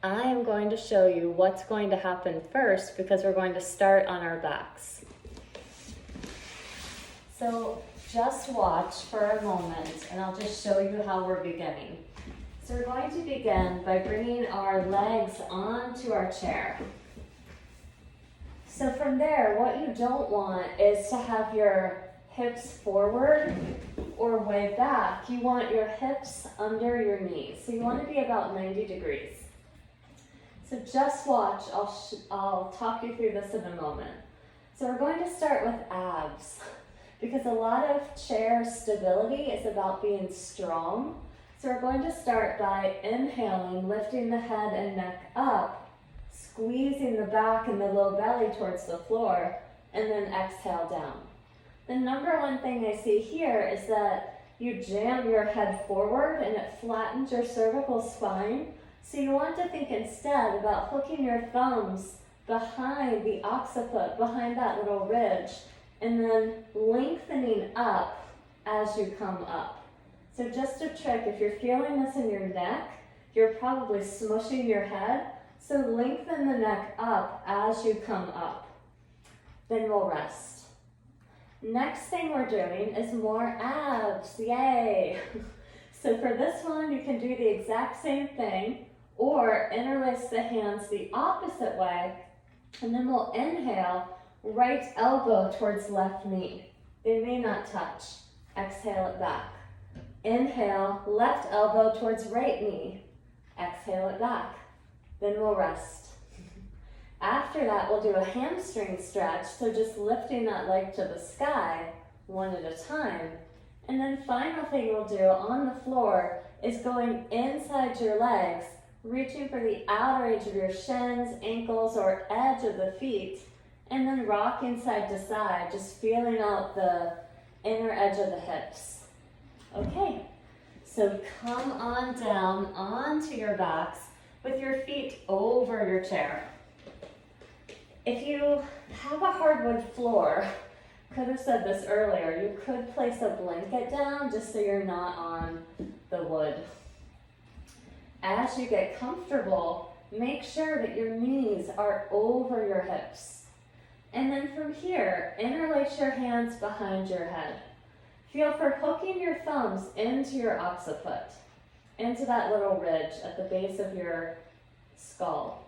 I am going to show you what's going to happen first because we're going to start on our backs. So just watch for a moment and I'll just show you how we're beginning. So we're going to begin by bringing our legs onto our chair. So from there, what you don't want is to have your hips forward or way back. You want your hips under your knees. So you want to be about 90 degrees. So just watch, I'll talk you through this in a moment. So we're going to start with abs because a lot of chair stability is about being strong. So we're going to start by inhaling, lifting the head and neck up, squeezing the back and the low belly towards the floor, and then exhale down. The number one thing I see here is that you jam your head forward and it flattens your cervical spine. So you want to think instead about hooking your thumbs behind the occiput, behind that little ridge, and then lengthening up as you come up. So just a trick, if you're feeling this in your neck, you're probably smushing your head. So lengthen the neck up as you come up. Then we'll rest. Next thing we're doing is more abs, yay! So for this one, you can do the exact same thing or interlace the hands the opposite way, and then we'll inhale, right elbow towards left knee. They may not touch. Exhale it back. Inhale, left elbow towards right knee. Exhale it back. Then we'll rest. After that, we'll do a hamstring stretch, so just lifting that leg to the sky one at a time. And then final thing we'll do on the floor is going inside your legs, reaching for the outer edge of your shins, ankles, or edge of the feet, and then rocking side to side, just feeling out the inner edge of the hips. Okay, so come on down onto your backs with your feet over your chair. If you have a hardwood floor, could have said this earlier, you could place a blanket down just so you're not on the wood. As you get comfortable, make sure that your knees are over your hips. And then from here, interlace your hands behind your head. Feel for hooking your thumbs into your occiput, into that little ridge at the base of your skull.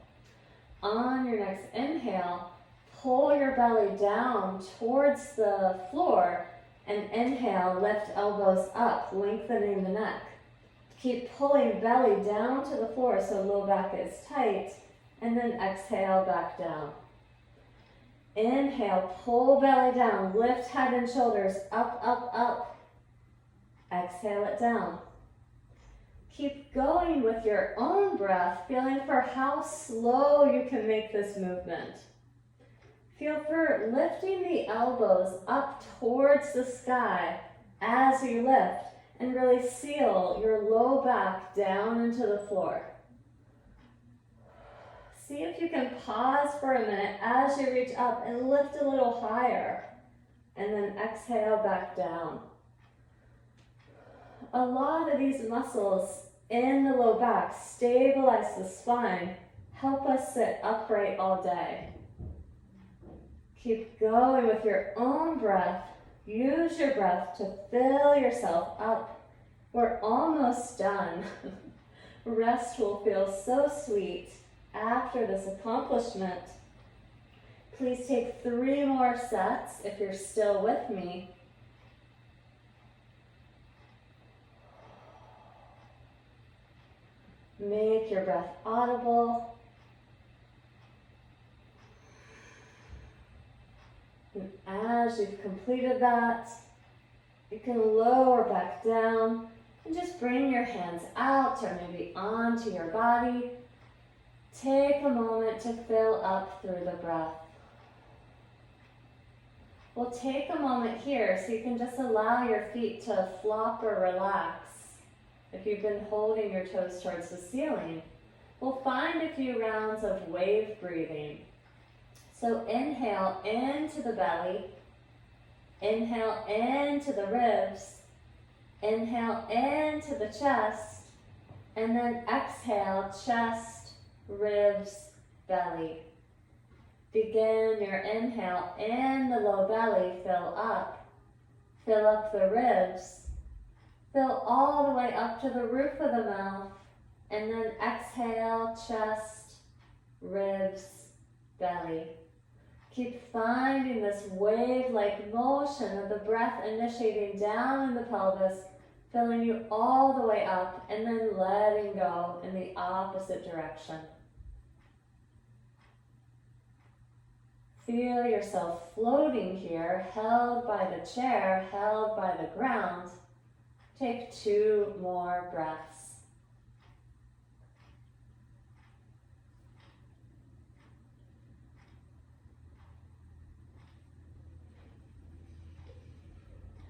On your next inhale, pull your belly down towards the floor and inhale, lift elbows up, lengthening the neck. Keep pulling belly down to the floor so low back is tight, and then exhale back down. Inhale, pull belly down, lift head and shoulders up, up, up. Exhale it down. Keep going with your own breath, feeling for how slow you can make this movement. Feel for lifting the elbows up towards the sky as you lift, and really seal your low back down into the floor. See if you can pause for a minute as you reach up and lift a little higher, and then exhale back down. A lot of these muscles in the low back stabilize the spine, help us sit upright all day. Keep going with your own breath. Use your breath to fill yourself up. We're almost done. Rest will feel so sweet after this accomplishment. Please take 3 more sets if you're still with me. Make your breath audible. And as you've completed that, you can lower back down and just bring your hands out or maybe onto your body. Take a moment to fill up through the breath. We'll take a moment here so you can just allow your feet to flop or relax. If you've been holding your toes towards the ceiling, we'll find a few rounds of wave breathing. So inhale into the belly, inhale into the ribs, inhale into the chest, and then exhale, chest, ribs, belly. Begin your inhale in the low belly, fill up the ribs, fill all the way up to the roof of the mouth, and then exhale, chest, ribs, belly. Keep finding this wave-like motion of the breath initiating down in the pelvis, filling you all the way up, and then letting go in the opposite direction. Feel yourself floating here, held by the chair, held by the ground. Take 2 more breaths.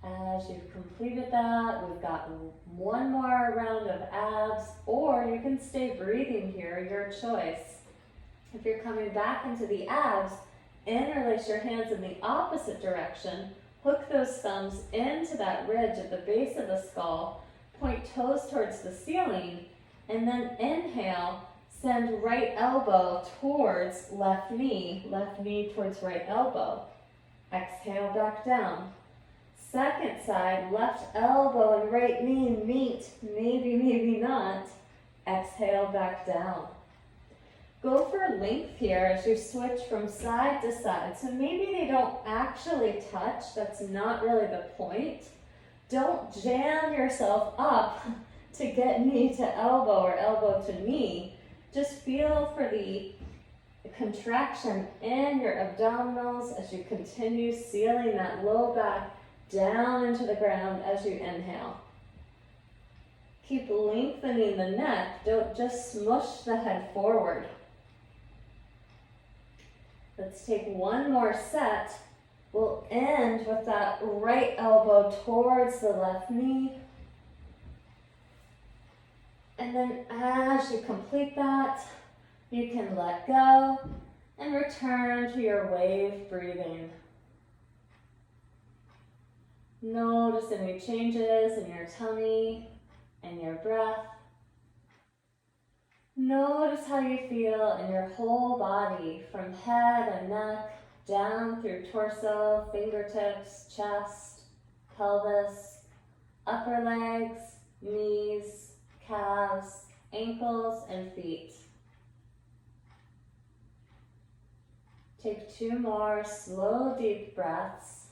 As you've completed that, we've got 1 more round of abs, or you can stay breathing here, your choice. If you're coming back into the abs, interlace your hands in the opposite direction, hook those thumbs into that ridge at the base of the skull, point toes towards the ceiling, and then inhale, send right elbow towards left knee towards right elbow. Exhale, back down. Second side, left elbow and right knee meet, maybe not. Exhale, back down. Go for length here as you switch from side to side. So maybe they don't actually touch. That's not really the point. Don't jam yourself up to get knee to elbow or elbow to knee. Just feel for the contraction in your abdominals as you continue sealing that low back down into the ground as you inhale. Keep lengthening the neck. Don't just smush the head forward. Let's take 1 more set. We'll end with that right elbow towards the left knee. And then as you complete that, you can let go and return to your wave breathing. Notice any changes in your tummy and your breath. Notice how you feel in your whole body, from head and neck, down through torso, fingertips, chest, pelvis, upper legs, knees, calves, ankles, and feet. Take 2 more slow, deep breaths.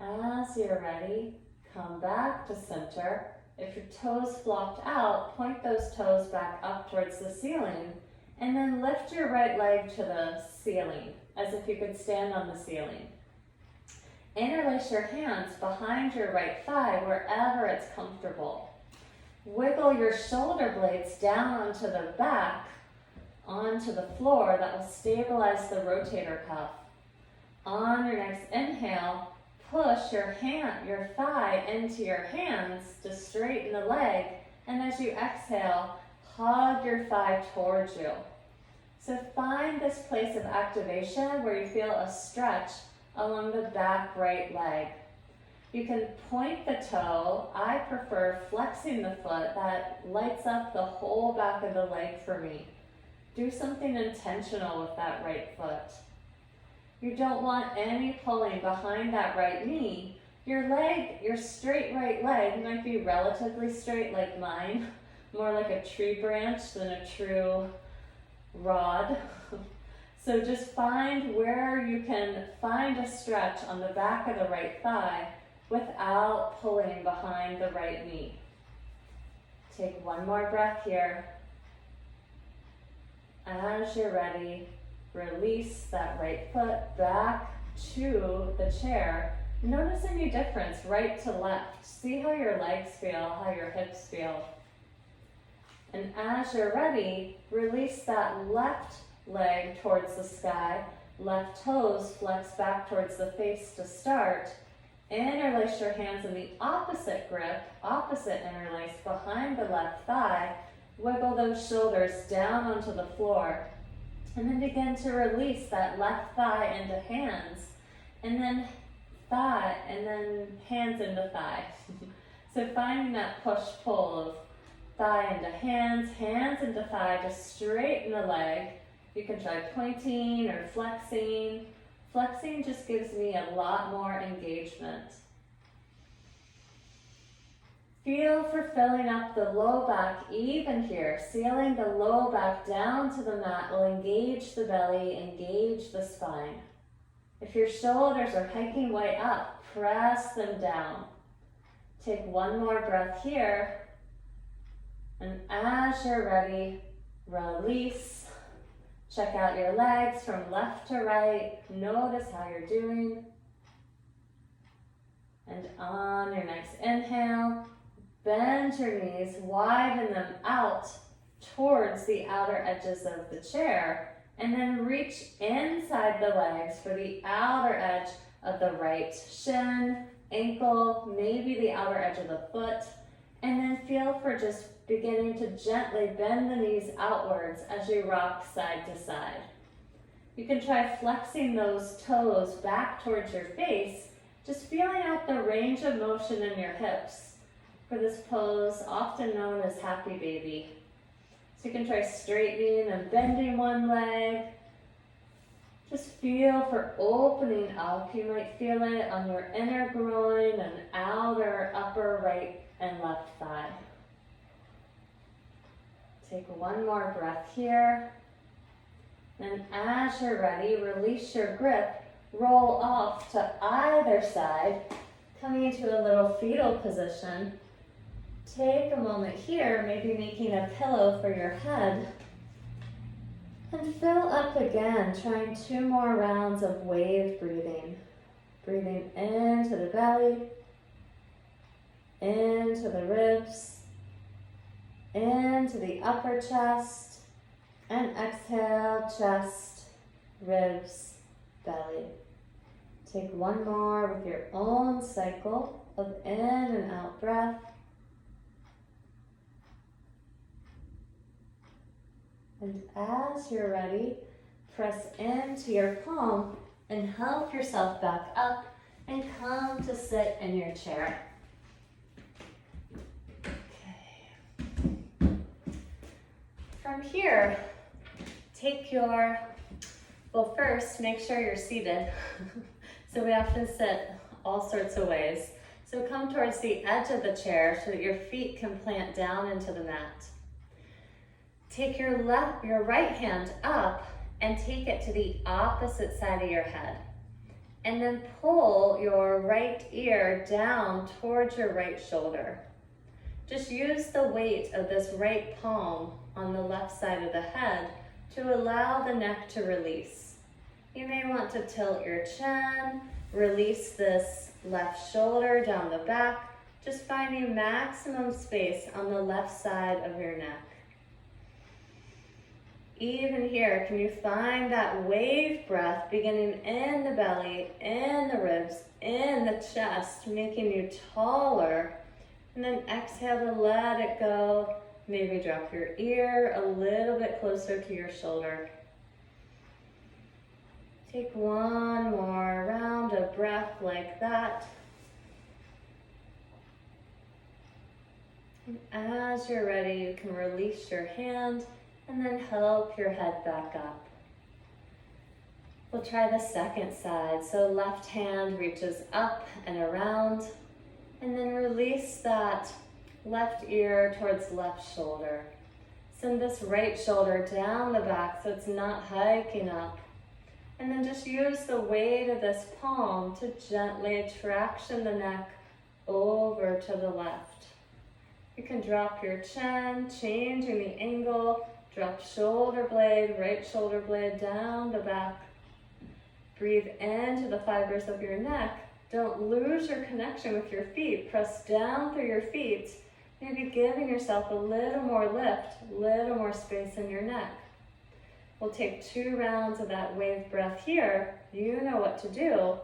As you're ready, come back to center. If your toes flopped out, point those toes back up towards the ceiling, and then lift your right leg to the ceiling, as if you could stand on the ceiling. Interlace your hands behind your right thigh wherever it's comfortable. Wiggle your shoulder blades down onto the back, onto the floor. That will stabilize the rotator cuff. On your next inhale, push your thigh into your hands to straighten the leg, and as you exhale, hug your thigh towards you. So find this place of activation where you feel a stretch along the back right leg. You can point the toe. I prefer flexing the foot. That lights up the whole back of the leg for me. Do something intentional with that right foot. You don't want any pulling behind that right knee. Your straight right leg might be relatively straight like mine, more like a tree branch than a true rod. So just find where you can find a stretch on the back of the right thigh without pulling behind the right knee. Take 1 more breath here. As you're ready, release that right foot back to the chair. Notice any difference right to left. See how your legs feel, how your hips feel. And as you're ready, release that left leg towards the sky. Left toes flex back towards the face to start. Interlace your hands in the opposite grip, opposite interlace behind the left thigh. Wiggle those shoulders down onto the floor. And then begin to release that left thigh into hands. And then thigh, and then hands into thigh. So finding that push-pull of thigh into hands, hands into thigh, just straighten the leg. You can try pointing or flexing. Flexing just gives me a lot more engagement. Feel for filling up the low back even here. Sealing the low back down to the mat will engage the belly, engage the spine. If your shoulders are hiking way up, press them down. Take one more breath here. And as you're ready, release. Check out your legs from left to right. Notice how you're doing. And on your next inhale, bend your knees, widen them out towards the outer edges of the chair, and then reach inside the legs for the outer edge of the right shin, ankle, maybe the outer edge of the foot, and then feel for just beginning to gently bend the knees outwards as you rock side to side. You can try flexing those toes back towards your face, just feeling out the range of motion in your hips for this pose, often known as happy baby. So you can try straightening and bending one leg. Just feel for opening up. You might feel it on your inner groin and outer upper right and left thigh. Take one more breath here. And as you're ready, release your grip. Roll off to either side, coming into a little fetal position. Take a moment here, maybe making a pillow for your head. And fill up again, trying 2 more rounds of wave breathing. Breathing into the belly, into the ribs, into the upper chest, and exhale, chest, ribs, belly. Take one more with your own cycle of in and out breath. And as you're ready, press into your palm and help yourself back up and come to sit in your chair. Okay. From here, take your, well first, make sure you're seated. So we often sit all sorts of ways. So come towards the edge of the chair so that your feet can plant down into the mat. Take your right hand up and take it to the opposite side of your head. And then pull your right ear down towards your right shoulder. Just use the weight of this right palm on the left side of the head to allow the neck to release. You may want to tilt your chin, release this left shoulder down the back, just finding maximum space on the left side of your neck. Even here, can you find that wave breath beginning in the belly, in the ribs, in the chest, making you taller. And then exhale to let it go. Maybe drop your ear a little bit closer to your shoulder. Take one more round of breath like that. And as you're ready, you can release your hand and then help your head back up. We'll try the second side. So left hand reaches up and around, and then release that left ear towards left shoulder. Send this right shoulder down the back so it's not hiking up. And then just use the weight of this palm to gently traction the neck over to the left. You can drop your chin, changing the angle. Drop shoulder blade, right shoulder blade down the back. Breathe into the fibers of your neck. Don't lose your connection with your feet. Press down through your feet, maybe giving yourself a little more lift, a little more space in your neck. We'll take 2 rounds of that wave breath here. You know what to do.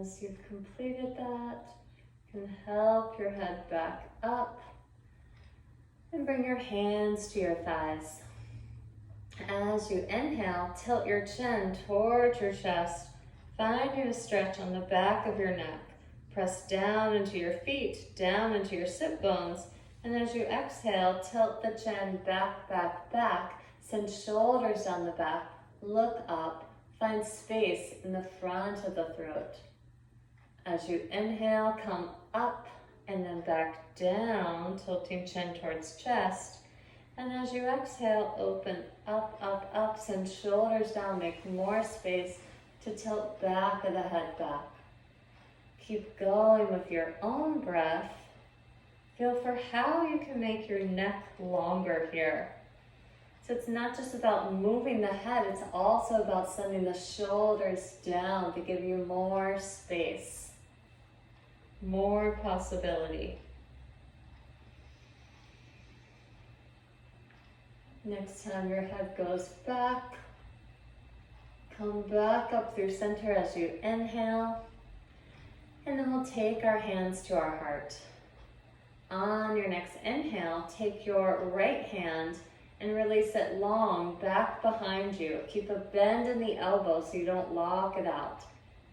As you've completed that, you can help your head back up and bring your hands to your thighs. As you inhale, tilt your chin towards your chest. Find you to stretch on the back of your neck. Press down into your feet, down into your sit bones. And as you exhale, tilt the chin back, back, back. Send shoulders down the back. Look up. Find space in the front of the throat. As you inhale, come up and then back down, tilting chin towards chest. And as you exhale, open up, up, up. Send shoulders down. Make more space to tilt back of the head back. Keep going with your own breath. Feel for how you can make your neck longer here. So it's not just about moving the head, it's also about sending the shoulders down to give you more space, more possibility. Next time your head goes back, come back up through center as you inhale. And then we'll take our hands to our heart. On your next inhale, take your right hand and release it long back behind you. Keep a bend in the elbow so you don't lock it out.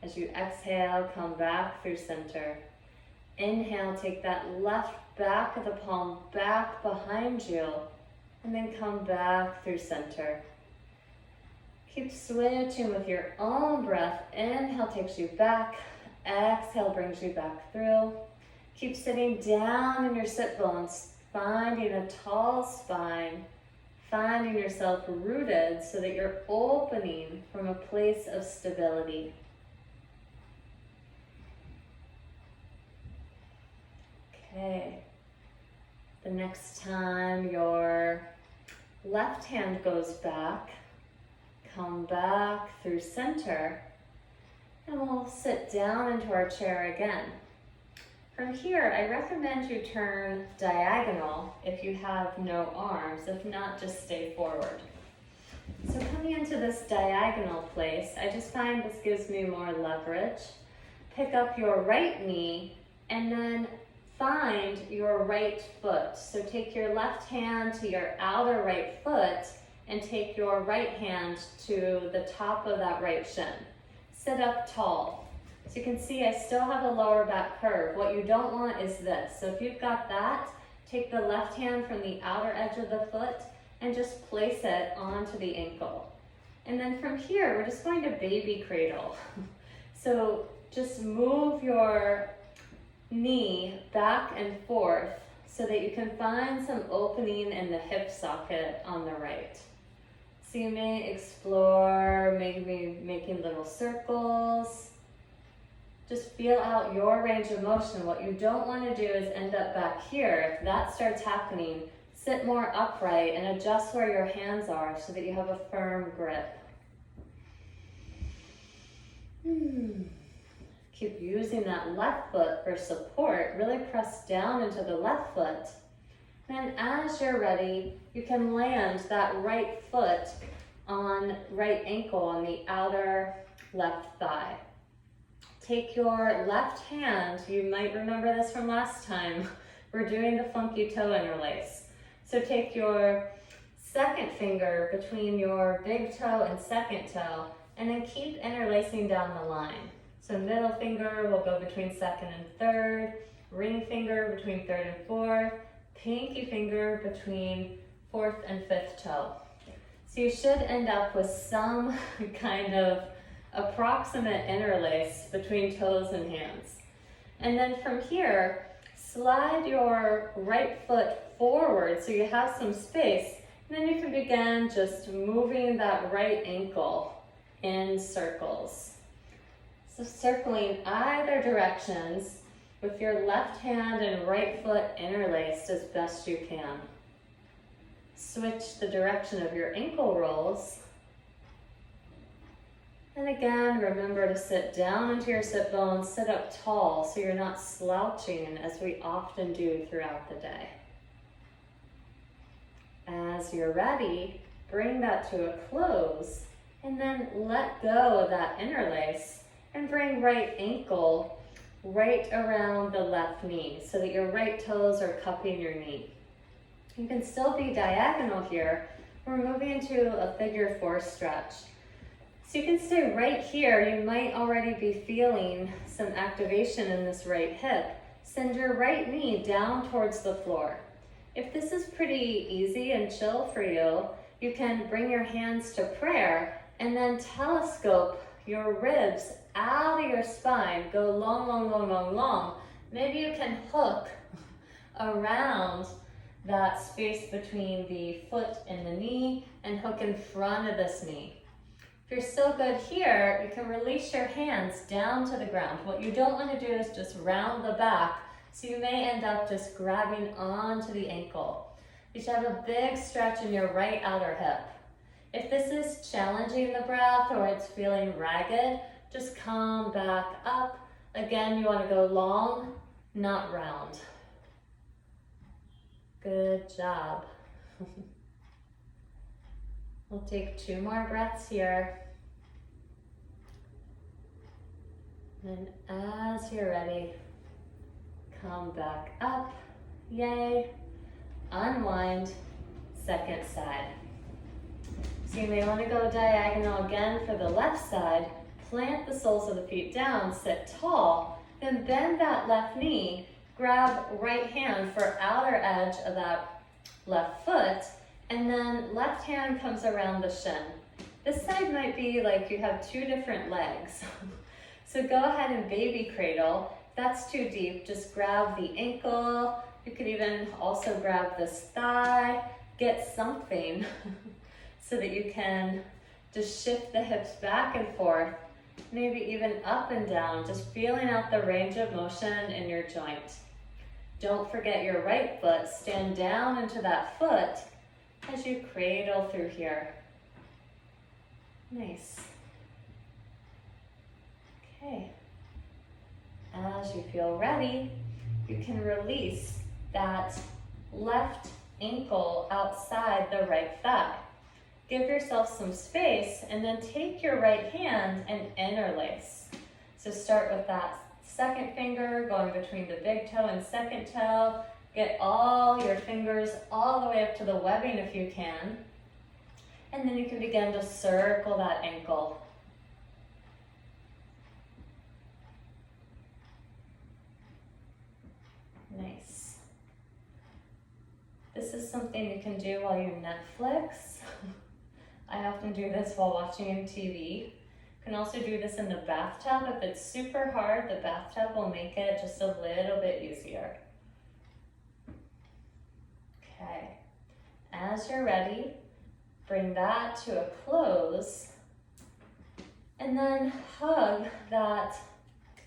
As you exhale, come back through center. Inhale, take that left back of the palm back behind you, and then come back through center. Keep switching with your own breath. Inhale takes you back. Exhale brings you back through. Keep sitting down in your sit bones, finding a tall spine, finding yourself rooted so that you're opening from a place of stability. Okay. The next time your left hand goes back, come back through center, and we'll sit down into our chair again. From here, I recommend you turn diagonal if you have no arms. If not, just stay forward. So coming into this diagonal place, I just find this gives me more leverage. Pick up your right knee and then find your right foot. So take your left hand to your outer right foot and take your right hand to the top of that right shin. Sit up tall. So you can see I still have a lower back curve. What you don't want is this. So if you've got that, take the left hand from the outer edge of the foot and just place it onto the ankle. And then from here, we're just going to baby cradle. So just move your knee back and forth so that you can find some opening in the hip socket on the right. So you may explore maybe making little circles. Just feel out your range of motion. What you don't want to do is end up back here. If that starts happening, sit more upright and adjust where your hands are so that you have a firm grip. Keep using that left foot for support. Really press down into the left foot. Then as you're ready, you can land that right foot on right ankle on the outer left thigh. Take your left hand, you might remember this from last time, we're doing the funky toe interlace. So take your second finger between your big toe and second toe, and then keep interlacing down the line. So middle finger will go between second and third, ring finger between third and fourth, pinky finger between fourth and fifth toe. So you should end up with some kind of approximate interlace between toes and hands. And then from here, slide your right foot forward so you have some space. And then you can begin just moving that right ankle in circles. So circling either directions with your left hand and right foot interlaced as best you can. Switch the direction of your ankle rolls. And again, remember to sit down into your sit bones, sit up tall so you're not slouching as we often do throughout the day. As you're ready, bring that to a close and then let go of that interlace And bring right ankle right around the left knee so that your right toes are cupping your knee. You can still be diagonal here. We're moving into a figure 4 stretch. So you can stay right here. You might already be feeling some activation in this right hip. Send your right knee down towards the floor. If this is pretty easy and chill for you, you can bring your hands to prayer and then telescope your ribs out of your spine. Go long, long, long, long, long. Maybe you can hook around that space between the foot and the knee and hook in front of this knee. If you're still good here, you can release your hands down to the ground. What you don't want to do is just round the back, so you may end up just grabbing onto the ankle. You should have a big stretch in your right outer hip. If this is challenging the breath or it's feeling ragged, just come back up. Again, you want to go long, not round. Good job. We'll take 2 more breaths here. And as you're ready, come back up. Yay. Unwind, second side. So you may want to go diagonal again for the left side. Plant the soles of the feet down, sit tall, then bend that left knee. Grab right hand for outer edge of that left foot, and then left hand comes around the shin. This side might be like you have 2 different legs. So go ahead and baby cradle. If that's too deep, just grab the ankle. You could even also grab this thigh. Get something so that you can just shift the hips back and forth, maybe even up and down, just feeling out the range of motion in your joint. Don't forget your right foot. Stand down into that foot as you cradle through here. Nice. Okay. As you feel ready, you can release that left ankle outside the right thigh. Give yourself some space and then take your right hand and interlace. So start with that second finger going between the big toe and second toe. Get all your fingers all the way up to the webbing if you can. And then you can begin to circle that ankle. Nice. This is something you can do while you Netflix. I often do this while watching TV. You can also do this in the bathtub. If it's super hard, the bathtub will make it just a little bit easier. Okay, as you're ready, bring that to a close and then hug that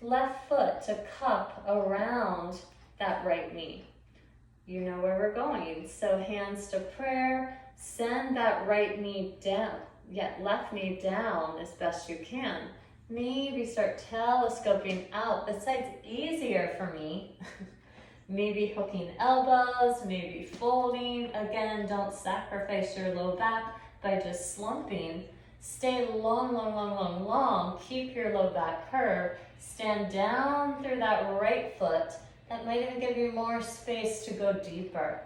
left foot to cup around that right knee. You know where we're going. So hands to prayer, send that right knee down, left knee down as best you can. Maybe start telescoping out. This side's easier for me. Maybe hooking elbows, maybe folding. Again, don't sacrifice your low back by just slumping. Stay long, long, long, long, long. Keep your low back curved. Stand down through that right foot. That might even give you more space to go deeper.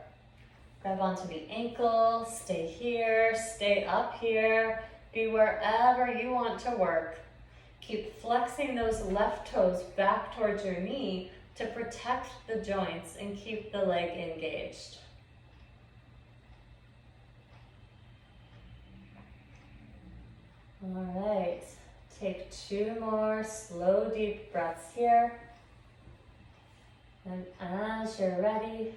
Grab onto the ankle, stay here, stay up here. Be wherever you want to work. Keep flexing those left toes back towards your knee to protect the joints and keep the leg engaged. All right, take 2 more slow, deep breaths here. And as you're ready,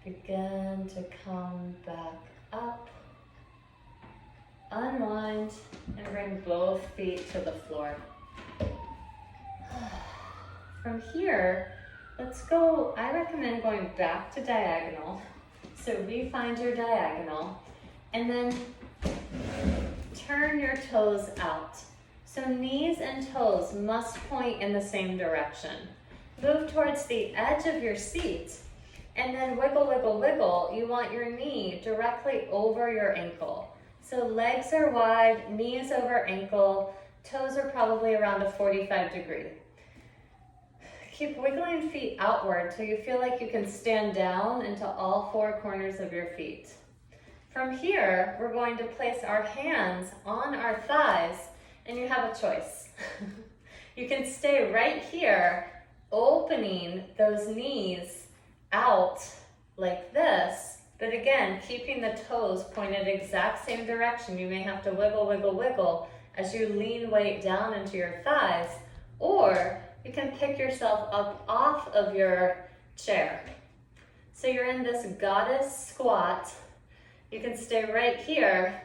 begin to come back up. Unwind and bring both feet to the floor. From here, let's go, I recommend going back to diagonal. So refind your diagonal and then turn your toes out. So knees and toes must point in the same direction. Move towards the edge of your seat and then wiggle, wiggle, wiggle. You want your knee directly over your ankle. So legs are wide, knees over ankle, toes are probably around a 45 degree. Keep wiggling feet outward till you feel like you can stand down into all four corners of your feet. From here, we're going to place our hands on our thighs, and you have a choice. You can stay right here, opening those knees out like this, but again, keeping the toes pointed exact same direction. You may have to wiggle, wiggle, wiggle as you lean weight down into your thighs, or you can pick yourself up off of your chair. So you're in this goddess squat. You can stay right here,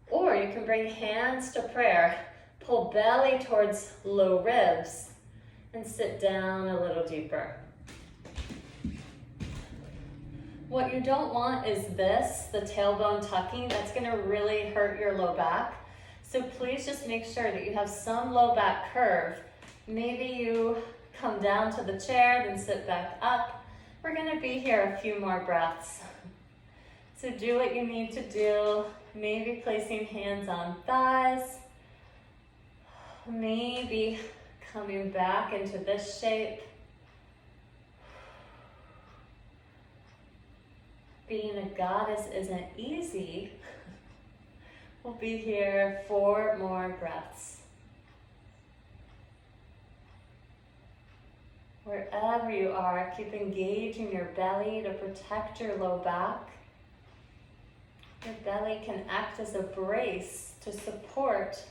or you can bring hands to prayer, pull belly towards low ribs, and sit down a little deeper. What you don't want is this, the tailbone tucking. That's gonna really hurt your low back. So please just make sure that you have some low back curve. Maybe you come down to the chair, then sit back up. We're gonna be here a few more breaths. So do what you need to do. Maybe placing hands on thighs. Maybe coming back into this shape. Being a goddess isn't easy. We'll be here 4 more breaths. Wherever you are, keep engaging your belly to protect your low back. Your belly can act as a brace to support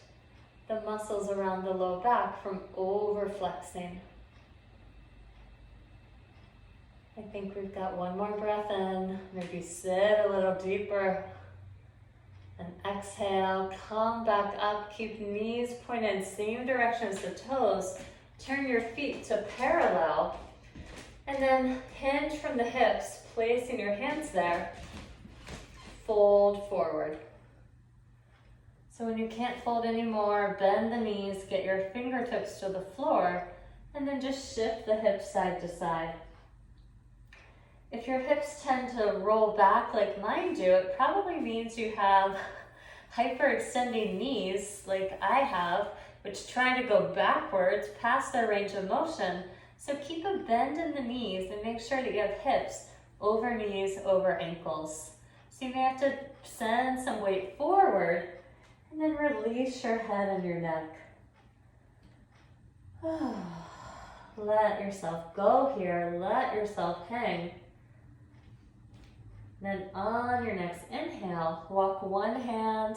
the muscles around the low back from over-flexing. I think we've got 1 more breath in. Maybe sit a little deeper. And exhale, come back up. Keep knees pointed same direction as the toes. Turn your feet to parallel. And then hinge from the hips, placing your hands there. Fold forward. So when you can't fold anymore, bend the knees, get your fingertips to the floor, and then just shift the hips side to side. If your hips tend to roll back like mine do, it probably means you have hyperextending knees like I have, which try to go backwards past their range of motion. So keep a bend in the knees and make sure that you have hips over knees, over ankles. So you may have to send some weight forward and then release your head and your neck. Let yourself go here, let yourself hang. Then on your next inhale, walk one hand,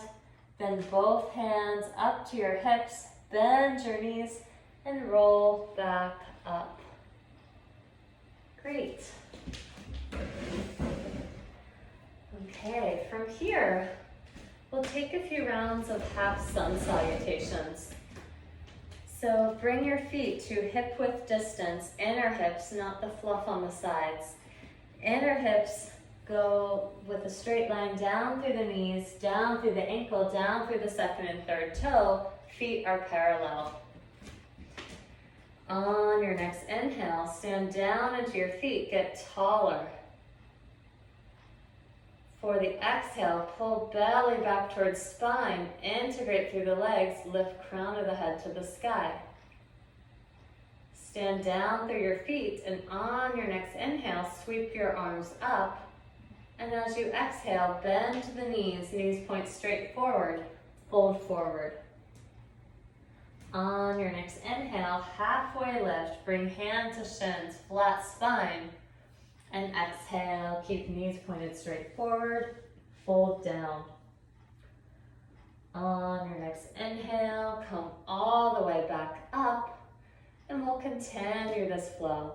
then both hands up to your hips, bend your knees, and roll back up. Great. Okay, from here, we'll take a few rounds of half sun salutations. So bring your feet to hip width distance, inner hips, not the fluff on the sides. Inner hips go with a straight line down through the knees, down through the ankle, down through the second and third toe. Feet are parallel. On your next inhale, stand down into your feet, get taller. For the exhale, pull belly back towards spine, integrate through the legs, lift crown of the head to the sky. Stand down through your feet, and on your next inhale, sweep your arms up. And as you exhale, bend the knees, knees point straight forward, fold forward. On your next inhale, halfway lift, bring hand to shins, flat spine. And exhale, keep knees pointed straight forward, fold down. On your next inhale, come all the way back up, and we'll continue this flow.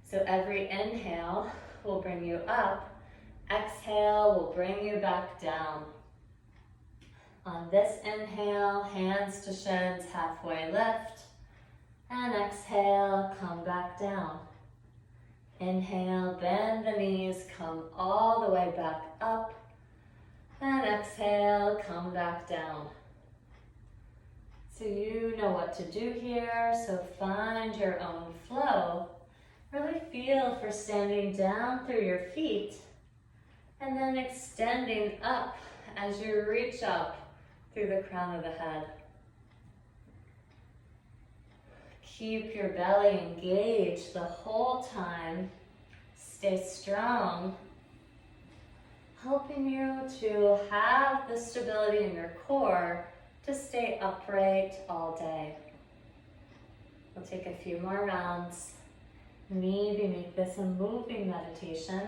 So every inhale will bring you up, exhale will bring you back down. On this inhale, hands to shins, halfway lift, and exhale, come back down. Inhale, bend the knees, come all the way back up, and exhale, come back down. So you know what to do here, so find your own flow. Really feel for standing down through your feet, and then extending up as you reach up through the crown of the head. Keep your belly engaged the whole time. Stay strong, helping you to have the stability in your core to stay upright all day. We'll take a few more rounds. Maybe make this a moving meditation.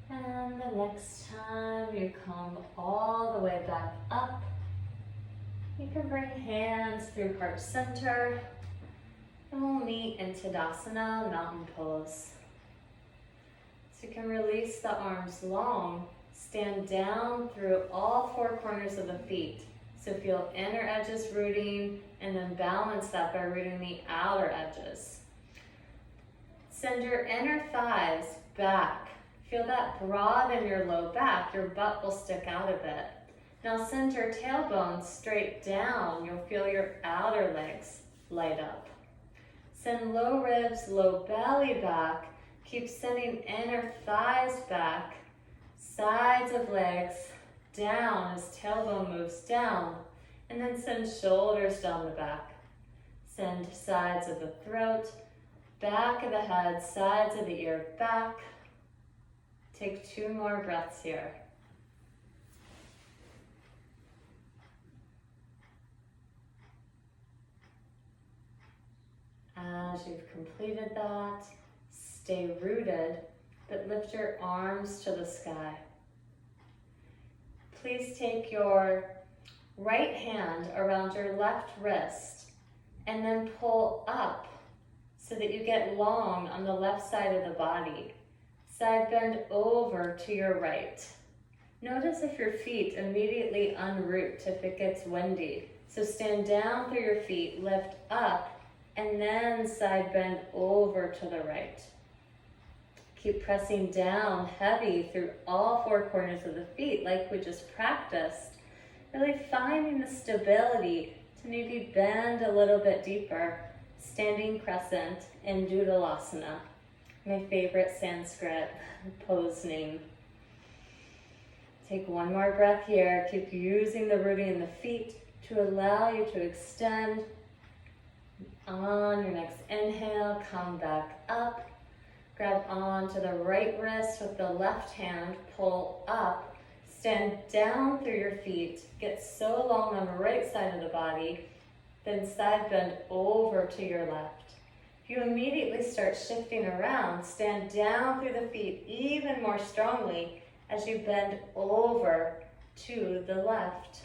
And the next time you come all the way back up, you can bring hands through heart center, and we'll meet in Tadasana, mountain pose. So you can release the arms long, stand down through all four corners of the feet. So feel inner edges rooting, and then balance that by rooting the outer edges. Send your inner thighs back. Feel that broaden your low back. Your butt will stick out a bit. Now send your tailbone straight down. You'll feel your outer legs light up. Send low ribs, low belly back. Keep sending inner thighs back. Sides of legs down as tailbone moves down. And then send shoulders down the back. Send sides of the throat, back of the head, sides of the ear back. Take 2 more breaths here. As you've completed that, stay rooted, but lift your arms to the sky. Please take your right hand around your left wrist and then pull up so that you get long on the left side of the body. Side bend over to your right. Notice if your feet immediately unroot if it gets windy. So stand down through your feet, lift up, and then side bend over to the right. Keep pressing down heavy through all four corners of the feet like we just practiced. Really finding the stability to maybe bend a little bit deeper. Standing crescent in Dudalasana. My favorite Sanskrit pose name. Take 1 more breath here. Keep using the rooting in the feet to allow you to extend. On your next inhale, come back up. Grab onto the right wrist with the left hand, pull up. Stand down through your feet. Get so long on the right side of the body, then side bend over to your left. You immediately start shifting around. Stand down through the feet even more strongly as you bend over to the left.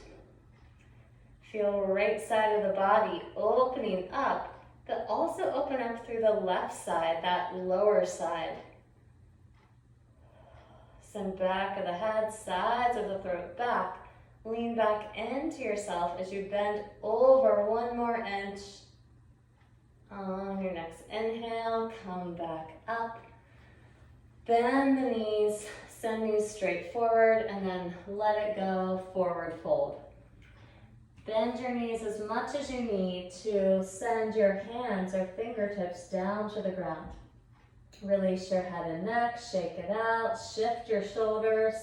Feel right side of the body opening up, but also open up through the left side, that lower side. Send back of the head, sides of the throat back. Lean back into yourself as you bend over 1 more inch. On your next inhale, come back up. Bend the knees, send knees straight forward, and then let it go, forward fold. Bend your knees as much as you need to send your hands or fingertips down to the ground. Release your head and neck, shake it out, shift your shoulders.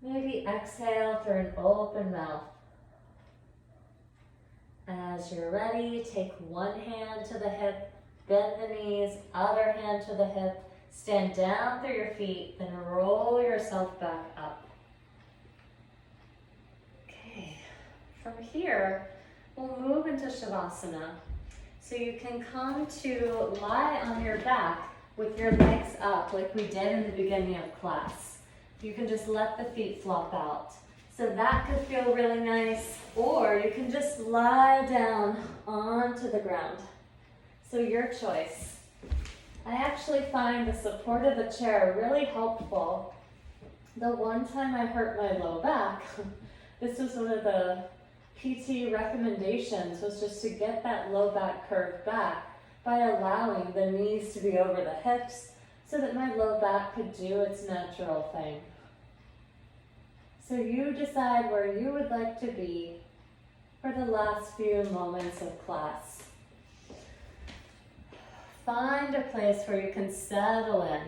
Maybe exhale through an open mouth. As you're ready, take 1 hand to the hip, bend the knees, other hand to the hip, stand down through your feet, then roll yourself back up. Okay, from here, we'll move into Shavasana. So you can come to lie on your back with your legs up like we did in the beginning of class. You can just let the feet flop out. So that could feel really nice, or you can just lie down onto the ground. So your choice. I actually find the support of the chair really helpful. The one time I hurt my low back, this was one of the PT recommendations, was just to get that low back curve back by allowing the knees to be over the hips so that my low back could do its natural thing. So you decide where you would like to be for the last few moments of class. Find a place where you can settle in.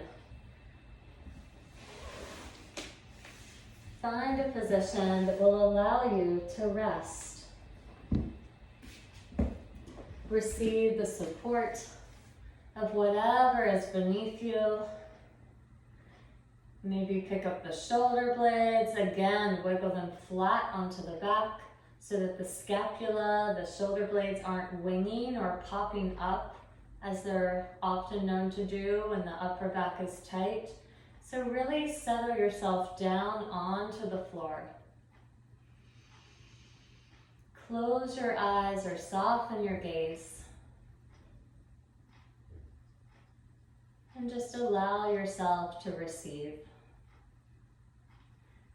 Find a position that will allow you to rest. Receive the support of whatever is beneath you. Maybe pick up the shoulder blades. Again, wiggle them flat onto the back so that the scapula, the shoulder blades aren't winging or popping up as they're often known to do when the upper back is tight. So really settle yourself down onto the floor. Close your eyes or soften your gaze. And just allow yourself to receive.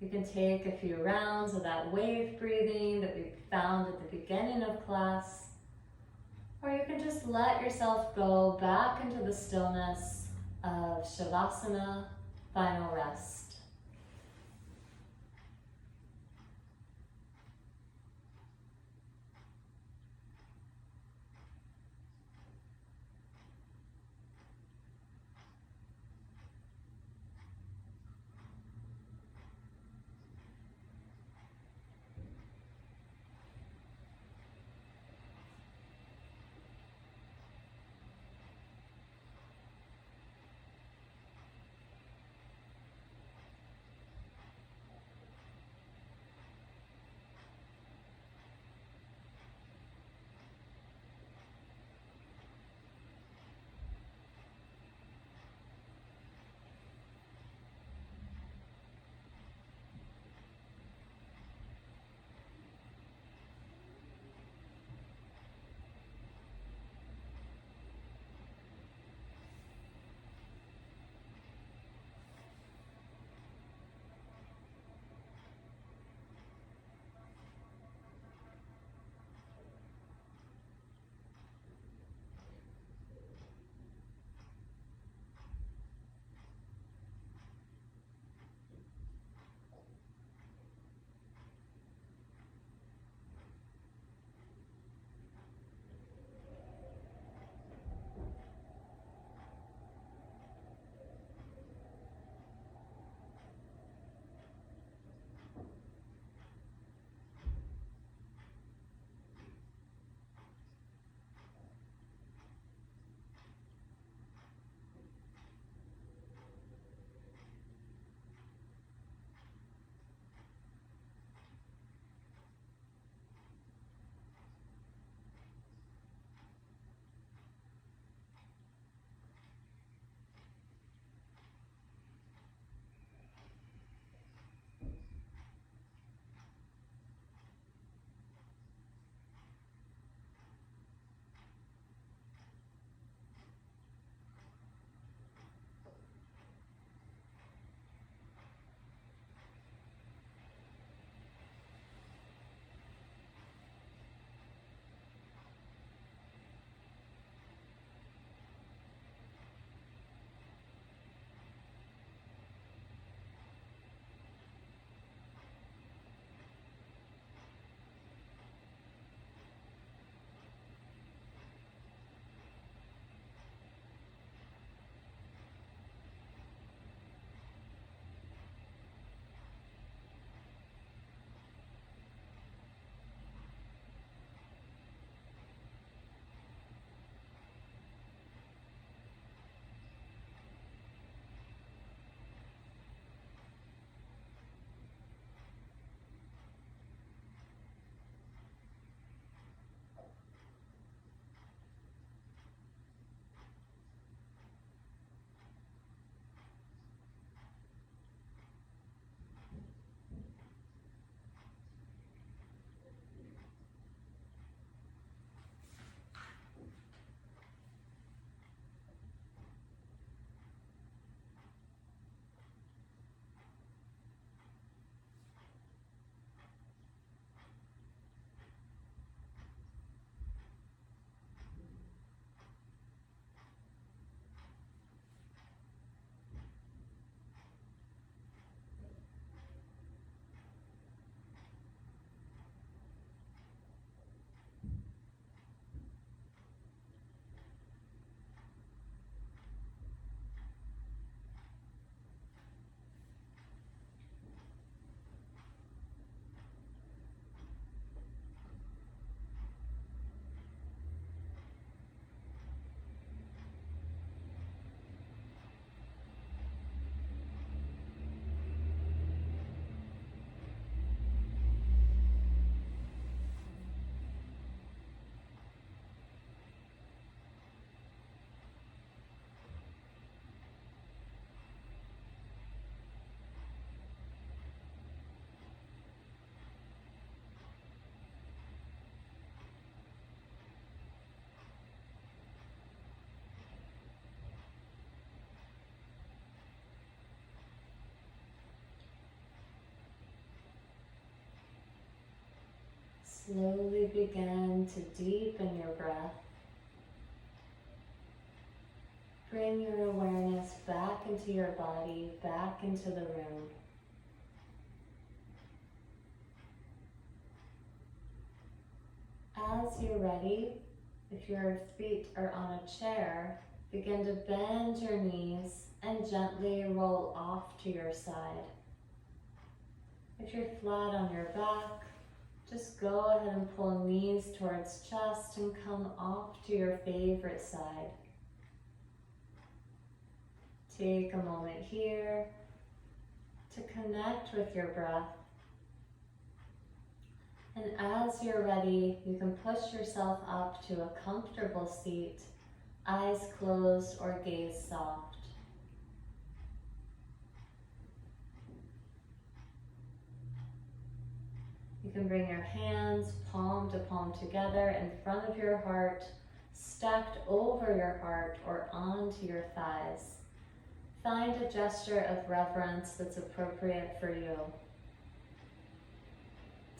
You can take a few rounds of that wave breathing that we found at the beginning of class, or you can just let yourself go back into the stillness of Shavasana, final rest. Slowly begin to deepen your breath. Bring your awareness back into your body, back into the room. As you're ready, if your feet are on a chair, begin to bend your knees and gently roll off to your side. If you're flat on your back, just go ahead and pull knees towards chest and come off to your favorite side. Take a moment here to connect with your breath. And as you're ready, you can push yourself up to a comfortable seat, eyes closed or gaze soft. You can bring your hands palm to palm together in front of your heart, stacked over your heart or onto your thighs. Find a gesture of reverence that's appropriate for you.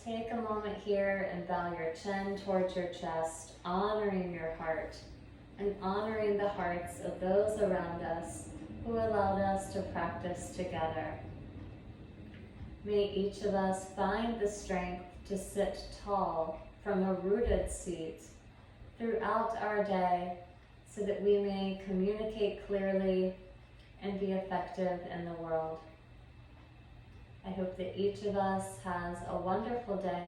Take a moment here and bow your chin towards your chest, honoring your heart and honoring the hearts of those around us who allowed us to practice together. May each of us find the strength to sit tall from a rooted seat throughout our day so that we may communicate clearly and be effective in the world. I hope that each of us has a wonderful day.